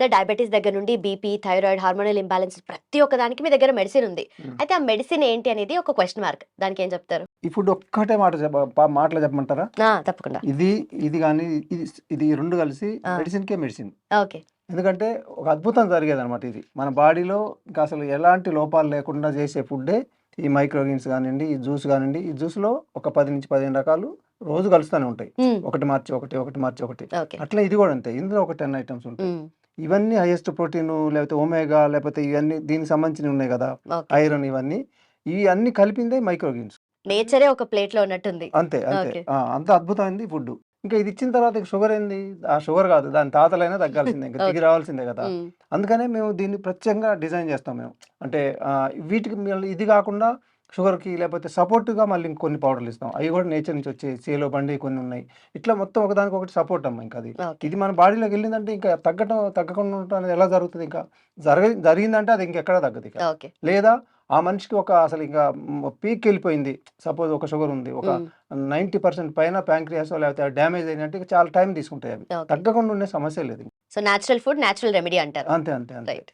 So diabetes దగ్గర నుండి BP, thyroid, hormonal imbalance ప్రతి ఒక్క దానికి మీ దగ్గర మెడిసిన్ ఉంది. అయితే ఆ మెడిసిన్ ఏంటి అనేది ఒక క్వెషన్ మార్క్. దానికి ఏం చెప్తారు? ఈ ఫుడ్ ఒక్కటే మాటలో చెప్పమంటారా? తప్పకుండా. ఇది ఇది కానీ ఇది ఇది రెండు కలిసి ఆ! మెడిసిన్కే మెడిసిన్. ఓకే. ఎందుకంటే ఒక అద్భుతం జరిగేదనమాట ఇది. మన బాడీలో ఇంకా అసలు ఎలాంటి లోపాలు లేకుండా చేసే ఫుడ్డే ఈ మైక్రోగ్రీన్స్ కానివ్వండి, ఈ జ్యూస్ కానివ్వండి. ఈ జ్యూస్‌లో ఒక 10-15 రకాలు రోజు కలుస్తూనే ఉంటాయి. హ్మ్. ఒకటి మార్చి ఒకటి, ఒకటి మార్చి ఒకటి. ఓకే. అట్లా ఇది కూడా అంతే. ఇందులో ఒక 10 ఐటెమ్స్ ఉంటాయి. హ్మ్. ఇవన్నీ హైయెస్ట్ ప్రోటీన్ లేకపోతే ఒమేగా లేకపోతే ఇవన్నీ దీనికి సంబంధించినవి ఉన్నాయి కదా! ఓకే. ఐరన్ ఇవన్నీ. ఇవి అన్నీ కలిపిందే మైక్రోగ్రీన్స్. నేచరే ఒక ప్లేట్‌లో ఉన్నట్టుంది. అంతే. అంతే. ఓకే. అంత అద్భుతమైనది ఫుడ్డు. ఇంకా ఇది ఇచ్చిన తర్వాత ఇక షుగర్ ఏంది? ఆ షుగర్ కాదు. దాని తాతలైనా తగ్గాల్సిందే. ఇంక దిగి ఓకే. రావాల్సిందే కదా! హ్మ్. అందుకనే మేము దీన్ని ప్రత్యేకంగా డిజైన్ చేస్తాం మేము. అంటే వీటికి మళ్ళీ ఇది కాకుండా షుగర్‌కి లేకపోతే సపోర్ట్‌గా మళ్ళీ ఇంకొన్ని పౌడర్‌లు ఇస్తాం. అవి కూడా నేచర్ నుంచి వచ్చేయి. చేలో పండియి కొన్ని ఉన్నాయి. ఇట్లా మొత్తం ఒకదానికొకటి సపోర్ట్ అమ్మ ఇంకది. ఓకే. ఇది మన బాడీలోకి వెళ్ళిందంటే ఇంకా తగ్గకుండా ఉండటం అనేది ఎలా జరుగుతది ఇంకా? జరిగిందంటే అది ఇంకెక్కడా తగ్గదిక. ఓకే. లేదా ఆ మనిషికి ఒక అసలు ఇంకా పీక్‌కెళ్ళిపోయింది. సపోజ్ ఒక షుగర్ ఉంది. ఒక హ్మ్. 90% పైన ప్యాంక్రియాసో లేకపోతే డ్యామేజ్ అయినట్టు చాలా టైం తీసుకుంటాయి అవి. ఓకే. తగ్గకుండా ఉండే సమస్యే లేదు. So natural food, natural remedy అంటారు. అంతే. అంతే. అంతే. రైట్.